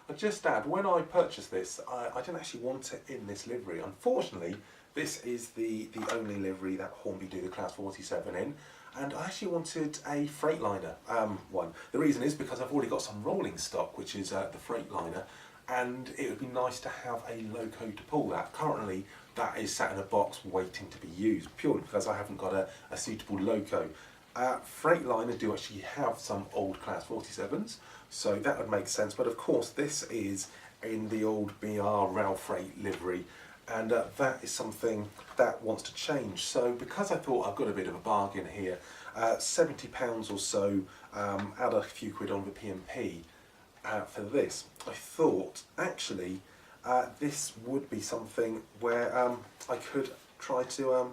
I'll just add, when I purchased this, I didn't actually want it in this livery. Unfortunately, this is the only livery that Hornby do the Class 47 in, and I actually wanted a Freightliner one. The reason is because I've already got some rolling stock, which is the Freightliner, and it would be nice to have a loco to pull that. Currently, that is sat in a box waiting to be used, purely because I haven't got a suitable loco. Freightliner do actually have some old Class 47s, so that would make sense, but of course this is in the old BR Rail Freight livery, and that is something that wants to change. So because I thought I've got a bit of a bargain here, £70 or so, add a few quid on the P&P for this, I thought actually this would be something where I could try to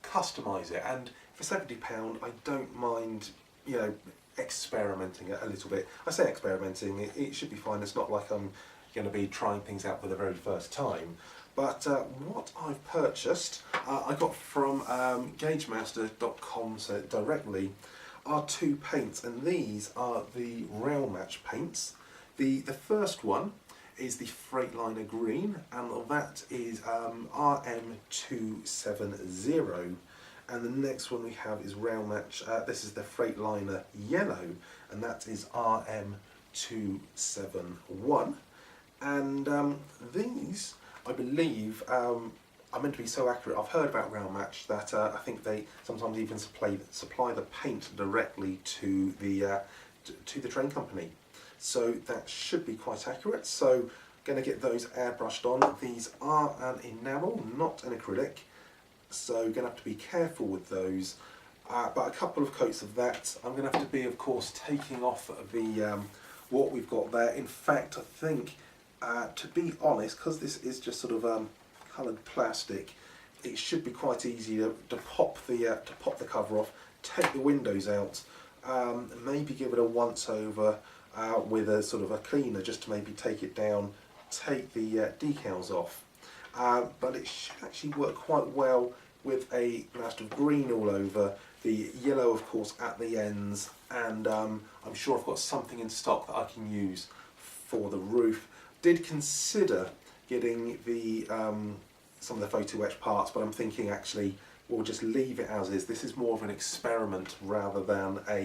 customise it, and for £70 I don't mind, you know, experimenting a little bit. I say experimenting, it should be fine. It's not like I'm going to be trying things out for the very first time. But what I've purchased, I got from GaugeMaster.com, so directly, are two paints, and these are the RailMatch paints. The first one is the Freightliner Green, and that is RM270. And the next one we have is RailMatch. This is the Freightliner Yellow, and that is RM271. And these, I believe, are meant to be so accurate. I've heard about RailMatch that I think they sometimes even supply the paint directly to the train company. So that should be quite accurate. So going to get those airbrushed on. These are an enamel, not an acrylic, so you're going to have to be careful with those. But a couple of coats of that. I'm going to have to be, of course, taking off the what we've got there. In fact, I think, to be honest, because this is just sort of coloured plastic, it should be quite easy to pop the cover off, take the windows out, maybe give it a once over with a sort of a cleaner just to maybe take it down, take the decals off. But it should actually work quite well with a blast of green all over, the yellow of course at the ends, and I'm sure I've got something in stock that I can use for the roof. Did consider getting the some of the photo etch parts, but I'm thinking actually we'll just leave it as is. This is more of an experiment rather than a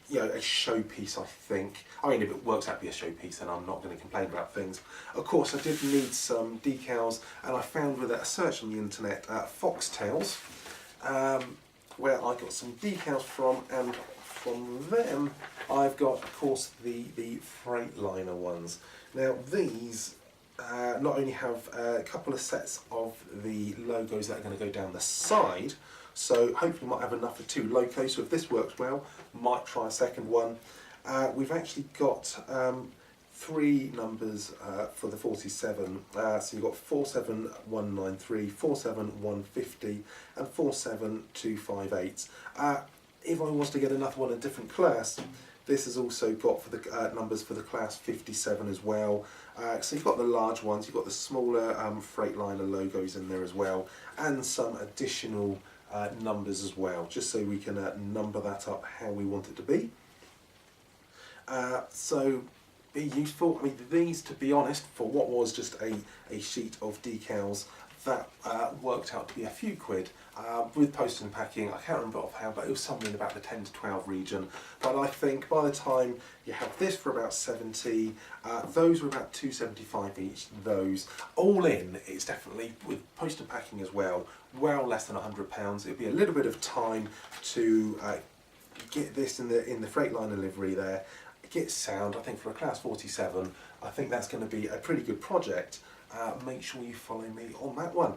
you know, a showpiece, I think. I mean, if it works out to be a showpiece, then I'm not going to complain about things. Of course, I did need some decals, and I found with a search on the internet FoxTails, where I got some decals from, and from them I've got, of course, the Freightliner ones. Now these not only have a couple of sets of the logos that are going to go down the side, so hopefully might have enough for two locos, so if this works well, might try a second one. We've actually got three numbers for the 47, so you've got 47193, 47150 and 47258. If I was to get another one in a different class, this has also got for the numbers for the class 57 as well. So you've got the large ones, you've got the smaller Freightliner logos in there as well, and some additional numbers as well, just so we can number that up how we want it to be. So be useful. I mean, these, to be honest, for what was just a sheet of decals, that worked out to be a few quid. With post and packing, I can't remember offhand, but it was somewhere in about the 10 to 12 region. But I think by the time you have this for about 70, those were about 275 each, those. All in, it's definitely, with post and packing as well, less than £100. It'd be a little bit of time to get this in the Freightliner livery there, get sound. I think for a class 47, I think that's going to be a pretty good project. Make sure you follow me on that one.